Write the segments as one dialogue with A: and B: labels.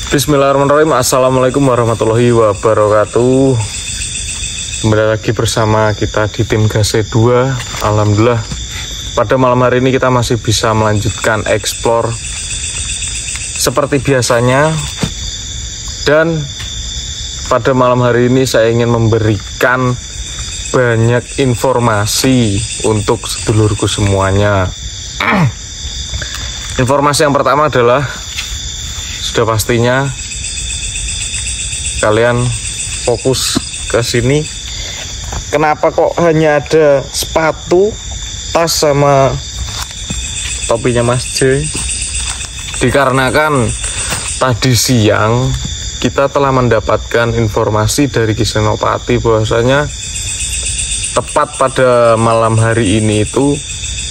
A: Bismillahirrahmanirrahim. Assalamualaikum warahmatullahi wabarakatuh. Kembali lagi bersama kita di tim Gase 2. Alhamdulillah pada malam hari ini kita masih bisa melanjutkan explore seperti biasanya. Dan pada malam hari ini saya ingin memberikan banyak informasi untuk sedulurku semuanya. Informasi yang pertama adalah sudah pastinya kalian fokus ke sini. Kenapa kok hanya ada sepatu, tas sama topinya Mas J? Dikarenakan tadi siang kita telah mendapatkan informasi dari Ki Senopati bahwasanya tepat pada malam hari ini itu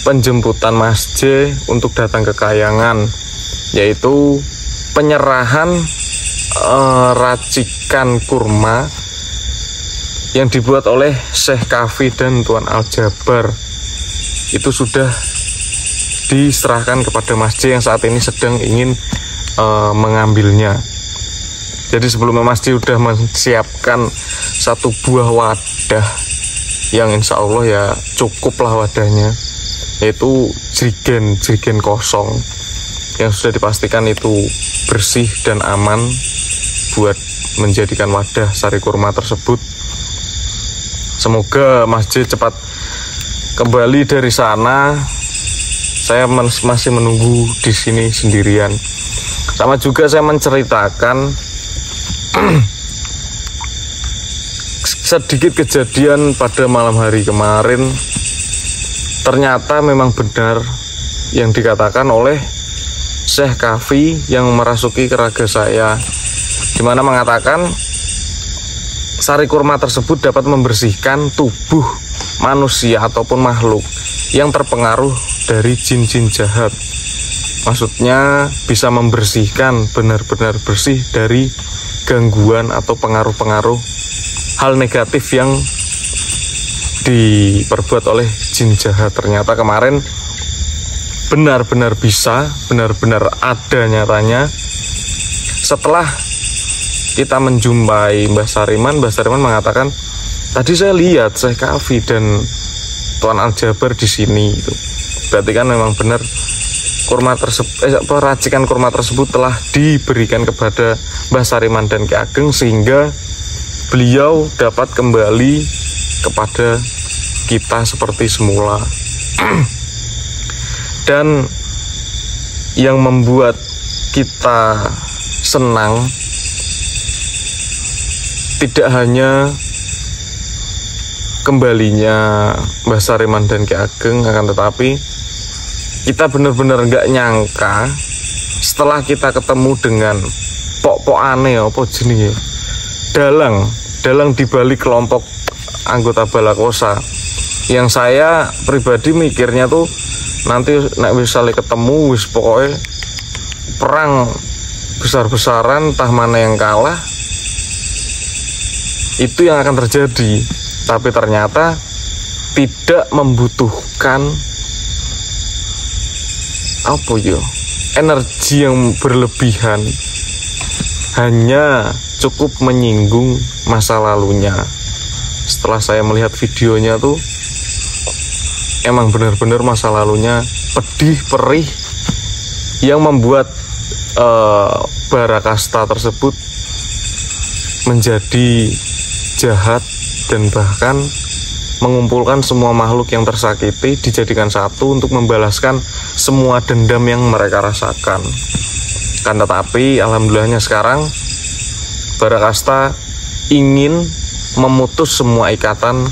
A: penjemputan Mas J untuk datang ke Kayangan, yaitu penyerahan racikan kurma yang dibuat oleh Syekh Kafi dan Tuan Aljabar. Itu sudah diserahkan kepada Mas J yang saat ini sedang ingin mengambilnya. Jadi sebelumnya Mas J sudah menyiapkan satu buah wadah yang insya Allah ya cukuplah wadahnya, yaitu jerigen kosong yang sudah dipastikan itu bersih dan aman buat menjadikan wadah sari kurma tersebut. Semoga Mas J cepat kembali dari sana. Saya masih menunggu di sini sendirian. Sama juga saya menceritakan sedikit kejadian pada malam hari kemarin. Ternyata memang benar yang dikatakan oleh Syekh Kafi yang merasuki keraga saya, dimana mengatakan sari kurma tersebut dapat membersihkan tubuh manusia ataupun makhluk yang terpengaruh dari jin-jin jahat. Maksudnya bisa membersihkan, benar-benar bersih dari gangguan atau pengaruh-pengaruh hal negatif yang diperbuat oleh jin jahat. Ternyata kemarin benar-benar bisa, benar-benar ada nyatanya. Setelah kita menjumpai Mbah Sariman mengatakan, tadi saya lihat Syekh Kafi dan Tuan Aljabar di sini. Itu berarti kan memang benar kurma tersebut, racikan kurma tersebut telah diberikan kepada Mbah Sariman dan Ki Ageng sehingga beliau dapat kembali kepada kita seperti semula. Dan yang membuat kita senang tidak hanya kembalinya Mbah Sariman dan Ki Ageng, akan tetapi kita benar-benar nggak nyangka setelah kita ketemu dengan pok-pok aneh apa jenenge dalang di balik kelompok anggota Balakosa, yang saya pribadi mikirnya tuh nanti nek misalnya ketemu wis pokoknya perang besar-besaran, entah mana yang kalah, itu yang akan terjadi. Tapi ternyata tidak membutuhkan energi yang berlebihan, hanya cukup menyinggung masa lalunya. Setelah saya melihat videonya tuh emang benar-benar masa lalunya pedih, perih, yang membuat Barakasta tersebut menjadi jahat dan bahkan mengumpulkan semua makhluk yang tersakiti dijadikan satu untuk membalaskan semua dendam yang mereka rasakan. Kan tetapi alhamdulillahnya sekarang Barakasta ingin memutus semua ikatan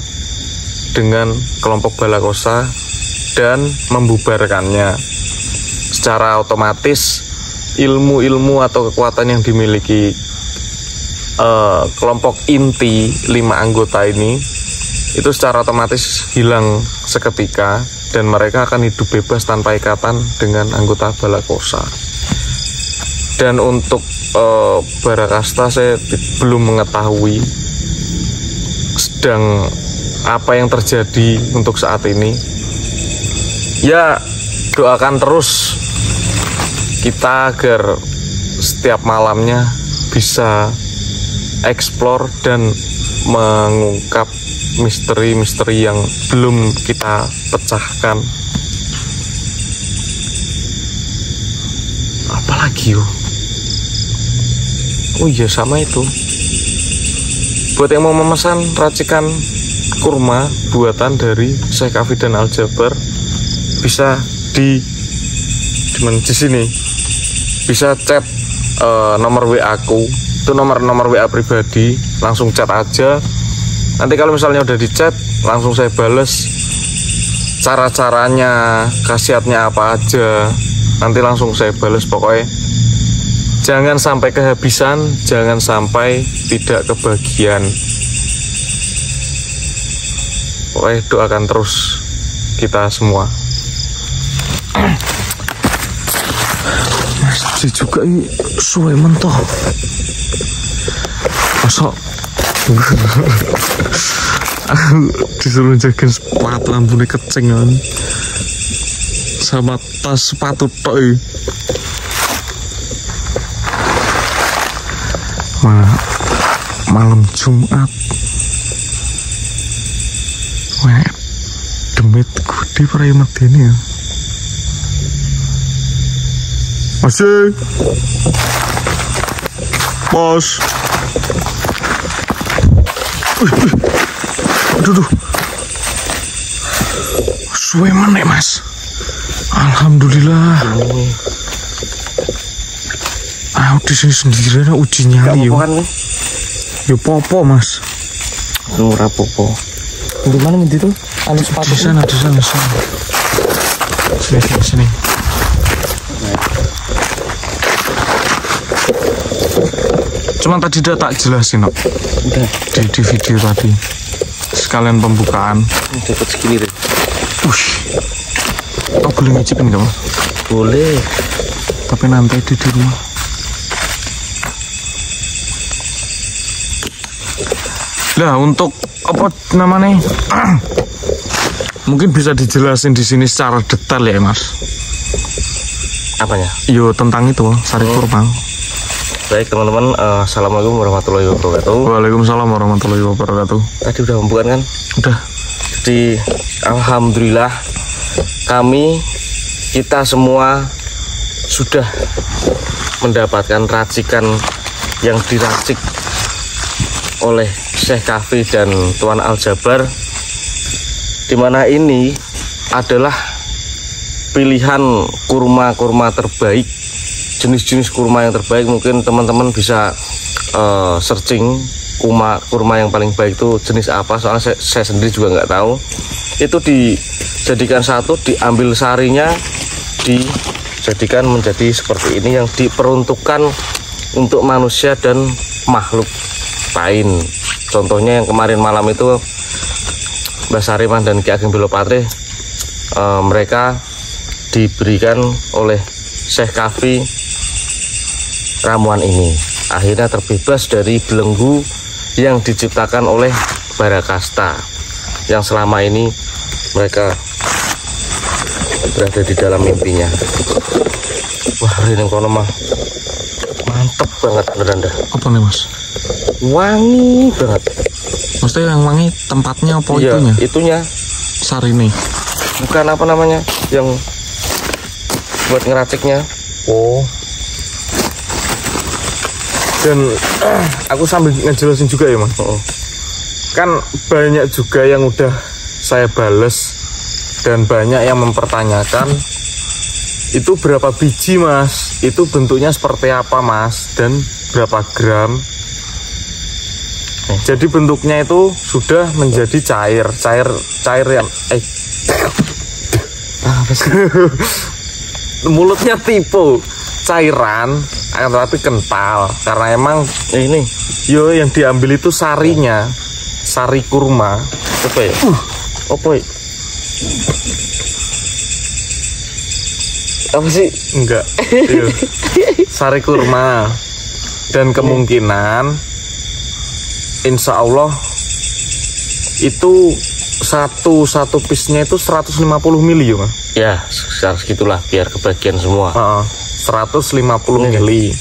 A: dengan kelompok Balakosa dan membubarkannya. Secara otomatis ilmu-ilmu atau kekuatan yang dimiliki kelompok inti 5 anggota ini itu secara otomatis hilang seketika dan mereka akan hidup bebas tanpa ikatan dengan anggota Balakosa. Dan untuk Barakasta saya belum mengetahui sedang apa yang terjadi untuk saat ini. Ya, doakan terus kita agar setiap malamnya bisa explore dan mengungkap misteri-misteri yang belum kita pecahkan. Apalagi yo? Oh iya, sama itu. Buat yang mau memesan racikan kurma buatan dari Syekh Kaffi dan Al-Jabar, bisa di sini. Bisa chat nomor WA aku. Itu nomor WA pribadi, langsung chat aja. Nanti kalau misalnya udah di chat, langsung saya bales cara-caranya, khasiatnya apa aja. Nanti langsung saya bales. Pokoknya jangan sampai kehabisan, jangan sampai tidak kebagian. Pokoknya doakan terus kita semua. Masih juga ini suwe mentoh. Masuk aku disuruh jagain sepatu, lampunya keceng kan, sama tas sepatu tok. Malam Jumat, wah, demit gede para medeni ya. Masih, bos. Aduh, suwe mana mas? Alhamdulillah. Di sini sendirian uji nyali yo. Yo popo mas.
B: Ora popo. Di mana itu? Anu sepatu.
A: Di sana. Sini. Cuman tadi udah tak jelasin, Nok.
B: Udah.
A: Di video tadi. Sekalian pembukaan.
B: Dapat segini deh.
A: Oh, boleh ngicipin nggak, Mas?
B: Boleh.
A: Tapi nanti itu di rumah. Nah, untuk apa namanya? Mungkin bisa dijelasin di sini secara detail ya, Mas.
B: Apanya?
A: Yo, tentang itu sari kurma.
B: Baik teman-teman, assalamualaikum warahmatullahi wabarakatuh.
A: Waalaikumsalam warahmatullahi wabarakatuh.
B: Tadi udah pembukaan kan?
A: Udah.
B: Jadi alhamdulillah kita semua sudah mendapatkan racikan yang diracik oleh Syekh Kaffi dan Tuan Al-Jabar, dimana ini adalah pilihan kurma-kurma terbaik, jenis-jenis kurma yang terbaik. Mungkin teman-teman bisa searching kurma yang paling baik itu jenis apa, soalnya saya sendiri juga nggak tahu. Itu dijadikan satu, diambil sarinya, dijadikan menjadi seperti ini yang diperuntukkan untuk manusia dan makhluk lain. Contohnya yang kemarin malam itu Mbah Sariman dan Ki Ageng Belopatre, mereka diberikan oleh Syekh Kaffi ramuan ini. Akhirnya terbebas dari belenggu yang diciptakan oleh Barakasta yang selama ini mereka berada di dalam mimpinya. Wah, ini kono mah mantep banget beneran dah.
A: Apa nih, Mas?
B: Wangi banget.
A: Maksudnya yang wangi tempatnya apa?
B: Iya,
A: itunya?
B: Itunya.
A: Sari nih.
B: Bukan apa namanya yang buat ngeraciknya.
A: Oh. Dan aku sambil ngejelasin juga ya, Mas. Kan banyak juga yang udah saya bales dan banyak yang mempertanyakan itu berapa biji, Mas? Itu bentuknya seperti apa, Mas? Dan berapa gram? Jadi bentuknya itu sudah menjadi cair yang mulutnya tipe cairan, akan tetapi kental karena emang
B: ini
A: yang diambil itu sarinya, sari kurma.
B: Apa ya? Apa ya? Apa sih?
A: Enggak. Sari kurma. Dan kemungkinan insya Allah itu satu piece-nya itu 150 mili ya, Mas?
B: Ya, sekitar segitulah biar kebagian semua.
A: 150 mili.